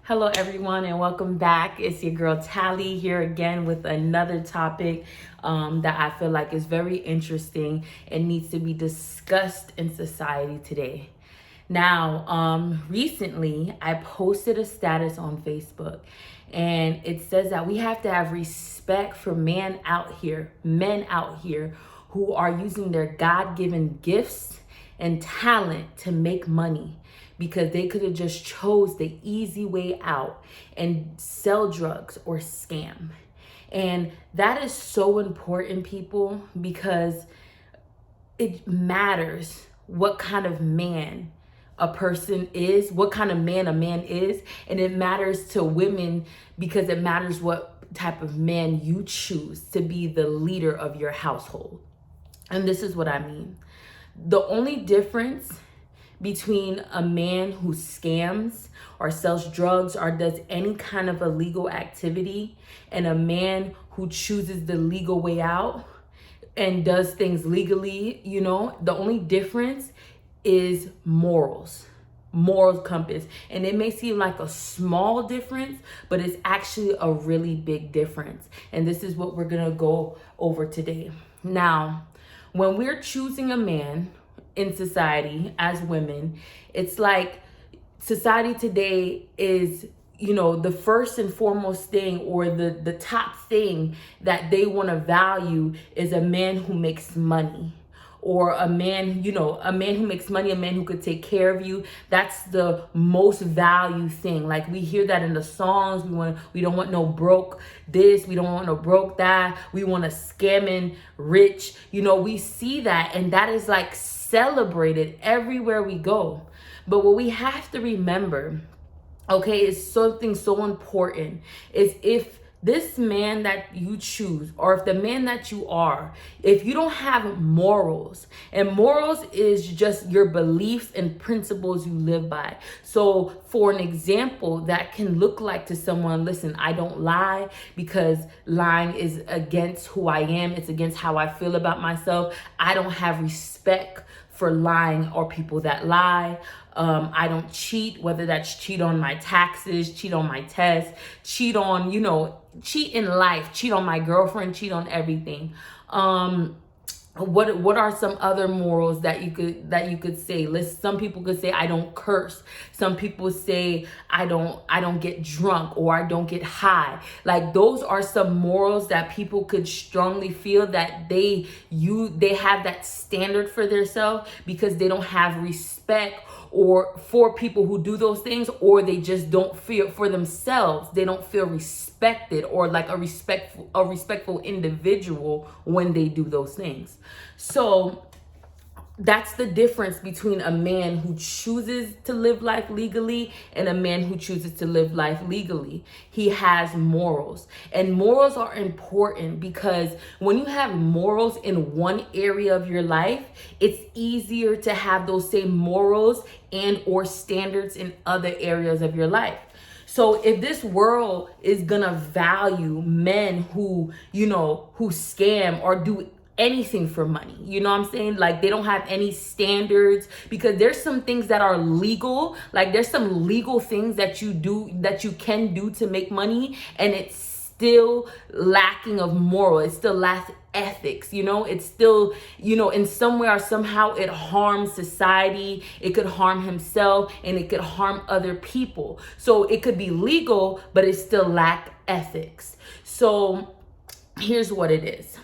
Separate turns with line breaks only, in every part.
Hello, everyone, and welcome back. It's your girl Tally here again with another topic that I feel like is very interesting and needs to be discussed in society today. Now, recently I posted a status on Facebook, and it says that we have to have respect for men out here who are using their God-given gifts and talent to make money because they could have just chose the easy way out and sell drugs or scam. And that is so important, people, because it matters what kind of man a person is, what kind of man a man is, and it matters to women because it matters what type of man you choose to be the leader of your household. And this is what I mean. The only difference between a man who scams or sells drugs or does any kind of illegal activity and a man who chooses the legal way out and does things legally, the only difference is moral compass. And it may seem like a small difference, but it's actually a really big difference. And this is what we're gonna go over today. Now, when we're choosing a man in society as women, it's like society today is, the first and foremost thing, or the top thing that they want to value is a man who makes money, or a man who makes money, a man who could take care of you. That's the most valued thing. Like, we hear that in the songs. We don't want no broke this, we don't want no broke that, we want a scamming rich. We see that, and that is like celebrated everywhere we go. But what we have to remember, okay, is something so important, is if this man that you choose, or if the man that you are, if you don't have morals, and morals is just your beliefs and principles you live by. So for an example, that can look like to someone, listen, I don't lie because lying is against who I am. It's against how I feel about myself. I don't have respect for lying or people that lie. I don't cheat, whether that's cheat on my taxes, cheat on my tests, cheat on, cheat in life, cheat on my girlfriend, cheat on everything. What are some other morals that you could say? Some people could say I don't curse. Some people say I don't get drunk, or I don't get high. Like, those are some morals that people could strongly feel that they have that standard for themselves because they don't have respect or for people who do those things, or they just don't feel for themselves. They don't feel respected or like a respectful individual when they do those things. So that's the difference between a man who chooses to live life legally and a man who chooses to live life legally. He has morals, and morals are important because when you have morals in one area of your life, it's easier to have those same morals and or standards in other areas of your life. So if this world is gonna value men who scam or do anything for money, I'm saying? Like, they don't have any standards, because there's some things that are legal. Like, there's some legal things that you can do to make money, and it's still lacking of moral. It still lacks ethics. It's still, in some way or somehow it harms society. It could harm himself, and it could harm other people. So it could be legal, but it still lack ethics. So here's what it is.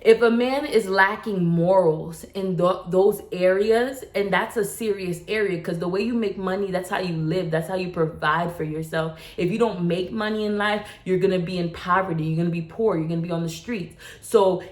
If a man is lacking morals in those areas, and that's a serious area, because the way you make money, that's how you live, that's how you provide for yourself. If you don't make money in life, you're going to be in poverty, you're going to be poor, you're going to be on the streets. So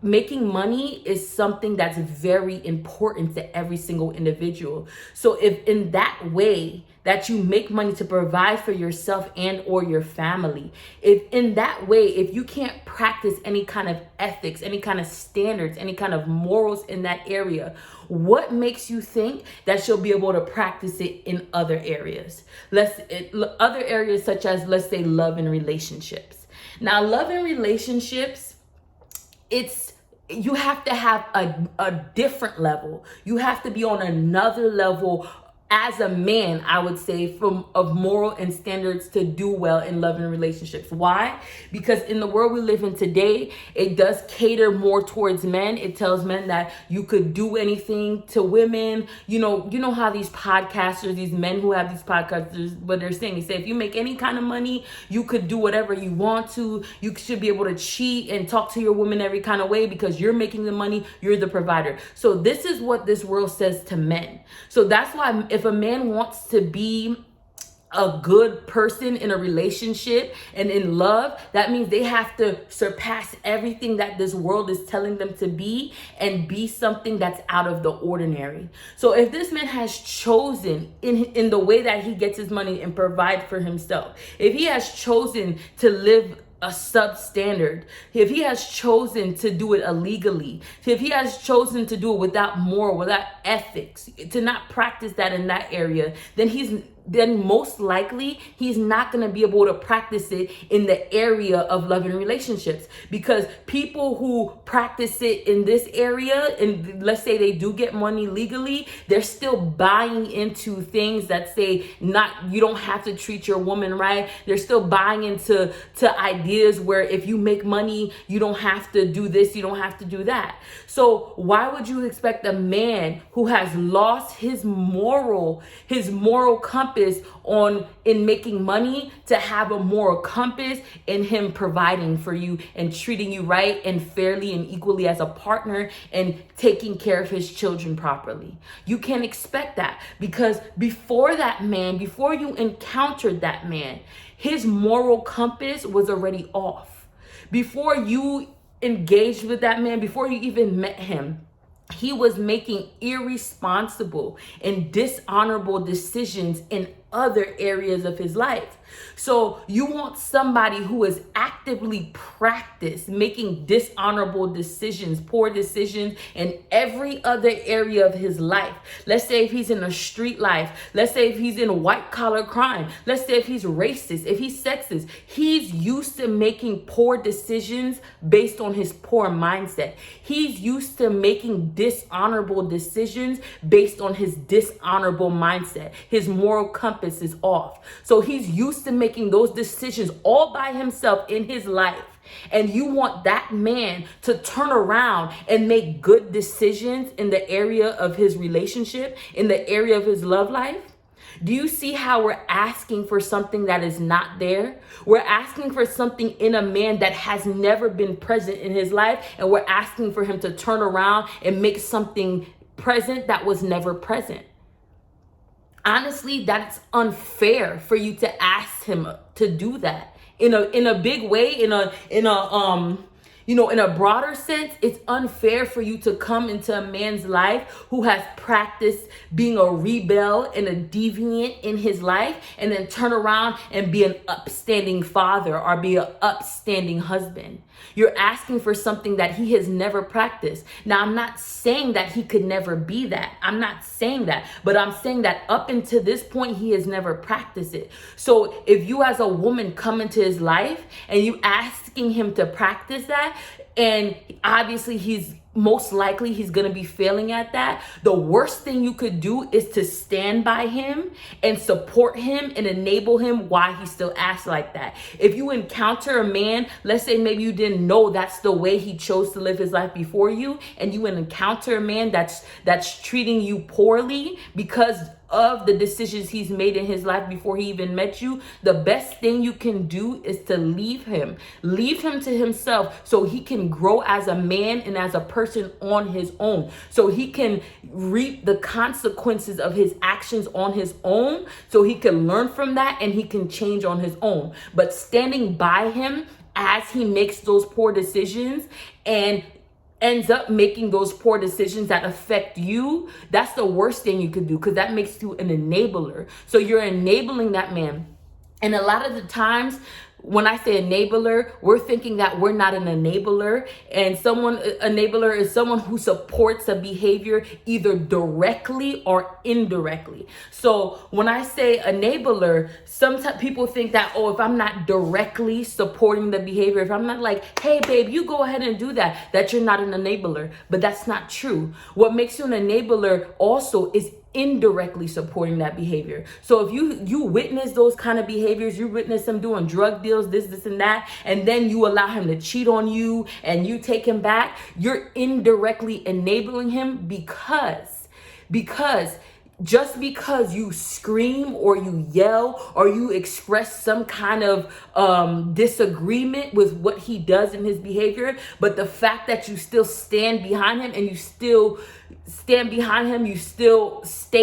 making money is something that's very important to every single individual. So if in that way that you make money to provide for yourself and or your family, if in that way, if you can't practice any kind of ethics, any kind of standards, any kind of morals in that area, what makes you think that you'll be able to practice it in other areas? Other areas such as, let's say, love and relationships. Now, love and relationships, you have to have a different level. You have to be on another level as a man, I would say, from of moral and standards to do well in love and relationships. Why? Because in the world we live in today, it does cater more towards men. It tells men that you could do anything to women. You know how these podcasters, these men who have these podcasters, what they're saying, they say if you make any kind of money, you could do whatever you want to. You should be able to cheat and talk to your woman every kind of way because you're making the money, you're the provider. So this is what this world says to men. So that's why if a man wants to be a good person in a relationship and in love, that means they have to surpass everything that this world is telling them to be and be something that's out of the ordinary. So if this man has chosen in the way that he gets his money and provide for himself, if he has chosen to live a substandard, if he has chosen to do it illegally, if he has chosen to do it without moral, without ethics, to not practice that in that area, then most likely he's not going to be able to practice it in the area of love and relationships. Because people who practice it in this area, and let's say they do get money legally, they're still buying into things that say you don't have to treat your woman right. They're still buying into ideas where if you make money, you don't have to do this, you don't have to do that. So why would you expect a man who has lost his moral compass in making money to have a moral compass in him providing for you and treating you right and fairly and equally as a partner and taking care of his children properly? You can't expect that, because before you encountered that man, his moral compass was already off. Before you engaged with that man, before you even met him, he was making irresponsible and dishonorable decisions in other areas of his life. So you want somebody who is actively practiced making dishonorable decisions, poor decisions in every other area of his life. Let's say if he's in a street life, let's say if he's in white collar crime, let's say if he's racist, if he's sexist, he's used to making poor decisions based on his poor mindset. He's used to making dishonorable decisions based on his dishonorable mindset. His moral compass is off. So he's used to making those decisions all by himself in his life. And you want that man to turn around and make good decisions in the area of his relationship, in the area of his love life? Do you see how we're asking for something that is not there? We're asking for something in a man that has never been present in his life, and we're asking for him to turn around and make something present that was never present. Honestly, that's unfair for you to ask him to do that in a big way, in a broader sense. It's unfair for you to come into a man's life who has practiced being a rebel and a deviant in his life, and then turn around and be an upstanding father or be an upstanding husband. You're asking for something that he has never practiced. Now, I'm not saying that he could never be that. I'm not saying that. But I'm saying that up until this point, he has never practiced it. So if you as a woman come into his life and you asking him to practice that, and obviously he's most likely going to be failing at that, the worst thing you could do is to stand by him and support him and enable him while he still acts like that. If you encounter a man, let's say maybe you didn't know that's the way he chose to live his life before you, and you encounter a man that's treating you poorly because of the decisions he's made in his life before he even met you, the best thing you can do is to leave him to himself, so he can grow as a man and as a person on his own, so he can reap the consequences of his actions on his own, so he can learn from that and he can change on his own. But standing by him as he makes those poor decisions and ends up making those poor decisions that affect you, that's the worst thing you could do, because that makes you an enabler. So you're enabling that man. And a lot of the times when I say enabler, we're thinking that we're not an enabler, and enabler is someone who supports a behavior either directly or indirectly. So when I say enabler, sometimes people think that, if I'm not directly supporting the behavior, if I'm not like, hey babe, you go ahead and do that you're not an enabler. But that's not true. What makes you an enabler also is indirectly supporting that behavior. So if you witness those kind of behaviors, you witness him doing drug deals, this and that, and then you allow him to cheat on you and you take him back, you're indirectly enabling him because just because you scream or you yell or you express some kind of disagreement with what he does in his behavior, but the fact that you still stand behind him and you still stay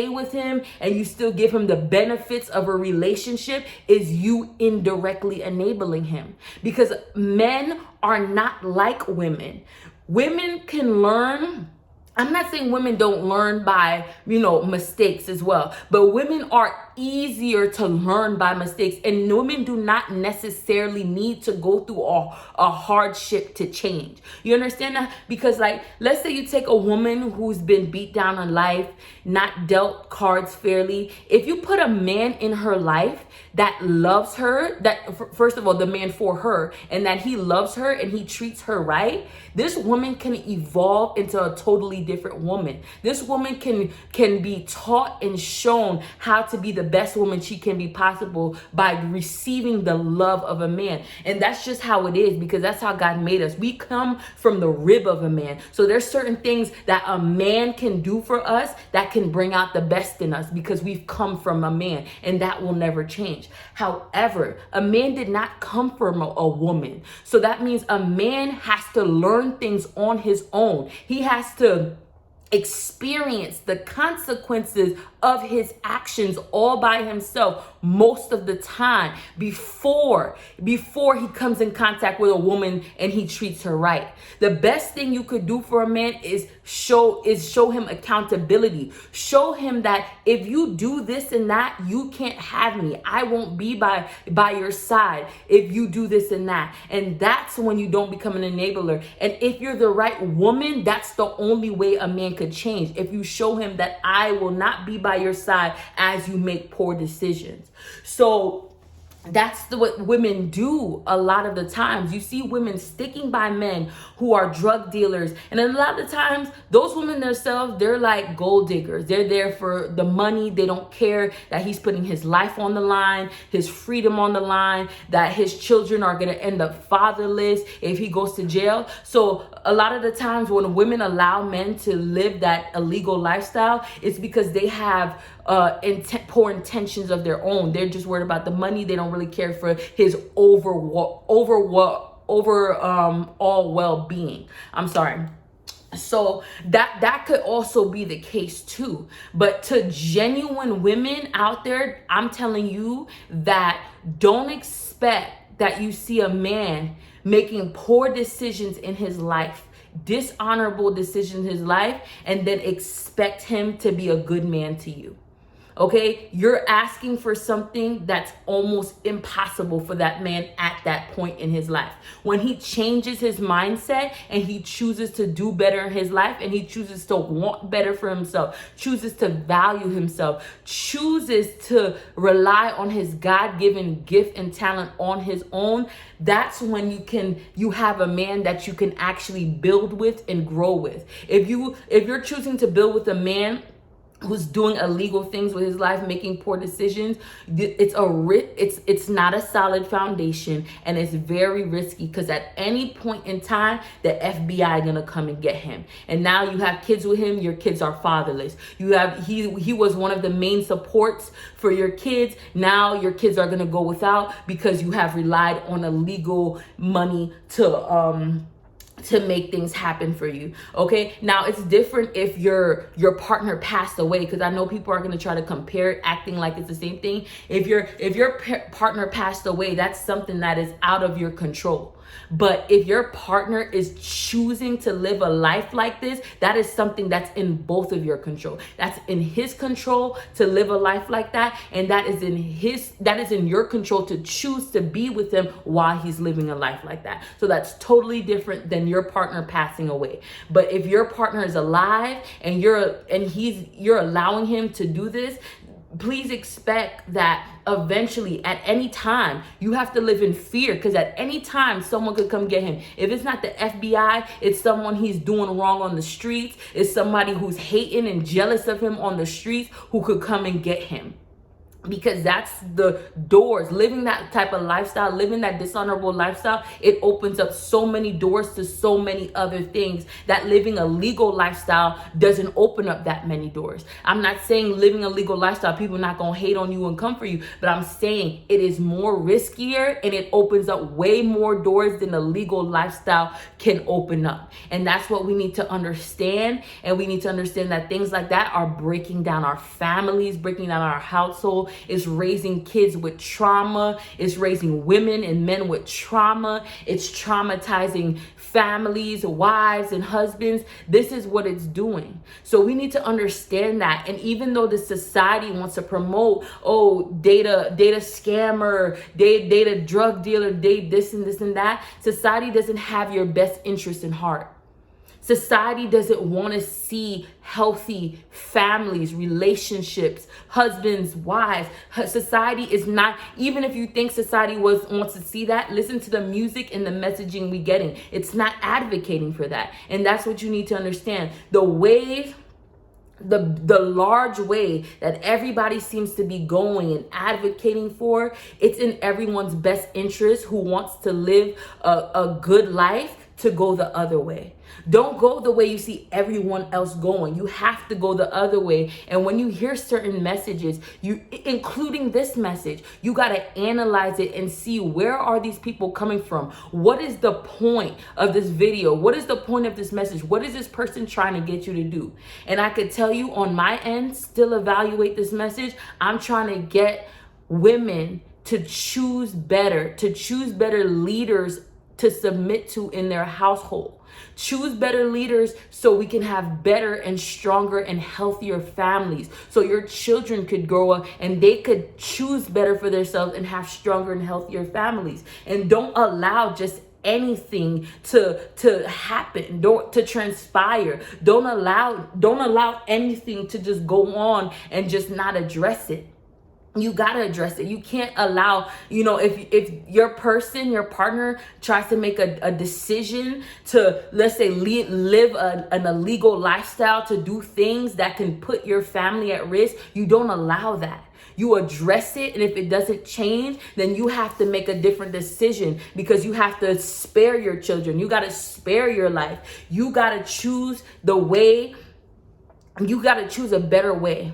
with him and you still give him the benefits of a relationship is you indirectly enabling him. Because men are not like women. Women can learn. I'm not saying women don't learn by, mistakes as well, but women are easier to learn by mistakes, and women do not necessarily need to go through a hardship to change. You understand that? Because let's say you take a woman who's been beat down in life, not dealt cards fairly. If you put a man in her life that loves her, that first of all, the man for her, and that he loves her and he treats her right, this woman can evolve into a totally different woman. This woman can be taught and shown how to be the best woman she can be possible by receiving the love of a man. And that's just how it is, because that's how God made us. We come from the rib of a man. So there's certain things that a man can do for us that can bring out the best in us because we've come from a man, and that will never change. However, a man did not come from a woman. So that means a man has to learn things on his own. He has to experience the consequences of his actions all by himself most of the time before he comes in contact with a woman and he treats her right. The best thing you could do for a man is show him accountability. Show him that if you do this and that, you can't have me. I won't be by your side if you do this and that. And that's when you don't become an enabler. And if you're the right woman, that's the only way a man could change. If you show him that I will not be by your side as you make poor decisions. So that's what women do a lot of the times. You see women sticking by men who are drug dealers. And a lot of the times, those women themselves, they're like gold diggers. They're there for the money. They don't care that he's putting his life on the line, his freedom on the line, that his children are going to end up fatherless if he goes to jail. So a lot of the times when women allow men to live that illegal lifestyle, it's because they have poor intentions of their own. They're just worried about the money. They don't really care for his overall well-being. I'm sorry. So that could also be the case too. But to genuine women out there, I'm telling you that don't expect that you see a man making poor decisions in his life, dishonorable decisions in his life, and then expect him to be a good man to you. Okay, you're asking for something that's almost impossible for that man at that point in his life. When he changes his mindset and he chooses to do better in his life, and he chooses to want better for himself, chooses to value himself, chooses to rely on his God-given gift and talent on his own, that's when you have a man that you can actually build with and grow with. If you're choosing to build with a man who's doing illegal things with his life, making poor decisions, it's not a solid foundation, and it's very risky, because at any point in time, the FBI gonna come and get him. And now you have kids with him, your kids are fatherless. He was one of the main supports for your kids. Now your kids are gonna go without because you have relied on illegal money to make things happen for you. Okay, now it's different if your partner passed away, because I know people are going to try to compare it, acting like it's the same thing. If your partner passed away, that's something that is out of your control. But if your partner is choosing to live a life like this, that is something that's in both of your control. That's in his control to live a life like that, and that is in your control to choose to be with him while he's living a life like that. So that's totally different than your partner passing away. But if your partner is alive and you're allowing him to do this, please expect that eventually, at any time, you have to live in fear, because at any time someone could come get him. If it's not the FBI, it's someone he's doing wrong on the streets. It's somebody who's hating and jealous of him on the streets who could come and get him. Because that's the doors. Living that type of lifestyle, living that dishonorable lifestyle, it opens up so many doors to so many other things that living a legal lifestyle doesn't open up that many doors. I'm not saying living a legal lifestyle, people not gonna hate on you and come for you, but I'm saying it is more riskier and it opens up way more doors than a legal lifestyle can open up. And that's what we need to understand. And we need to understand that things like that are breaking down our families, breaking down our household. It's raising kids with trauma. It's raising women and men with trauma. It's traumatizing families, wives, and husbands. This is what it's doing. So we need to understand that. And even though the society wants to promote, data scammer, data drug dealer, date this and this and that, society doesn't have your best interest in heart. Society doesn't want to see healthy families, relationships, husbands, wives. Society is not, even if you think society wants to see that, listen to the music and the messaging we're getting. It's not advocating for that. And that's what you need to understand. The large way that everybody seems to be going and advocating for, it's in everyone's best interest who wants to live a good life to go the other way. Don't go the way you see everyone else going. You have to go the other way. And when you hear certain messages, including this message, you got to analyze it and see, where are these people coming from? What is the point of this video? What is the point of this message? What is this person trying to get you to do? And I could tell you on my end, still evaluate this message. I'm trying to get women to choose better leaders to submit to in their household. Choose better leaders so we can have better and stronger and healthier families. So your children could grow up and they could choose better for themselves and have stronger and healthier families. And don't allow just anything to happen, to transpire. Don't allow anything to just go on and just not address it. You got to address it. You can't allow, if your partner tries to make a decision to, let's say, live an illegal lifestyle, to do things that can put your family at risk, you don't allow that. You address it, and if it doesn't change, then you have to make a different decision, because you have to spare your children. You got to spare your life. You got to choose you got to choose a better way.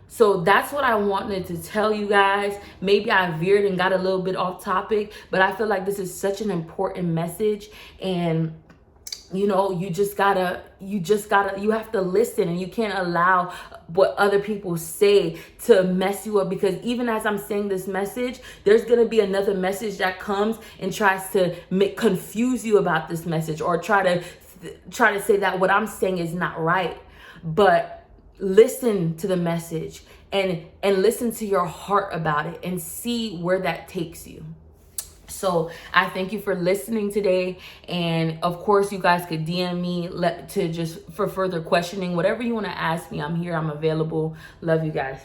So that's what I wanted to tell you guys. Maybe I veered and got a little bit off topic, but I feel like this is such an important message. And you have to listen, and you can't allow what other people say to mess you up, because even as I'm saying this message, there's going to be another message that comes and tries to confuse you about this message, or try to say that what I'm saying is not right. But listen to the message and listen to your heart about it and see where that takes you. So I thank you for listening today. And of course, you guys could DM me for further questioning. Whatever you want to ask me, I'm here. I'm available. Love you guys.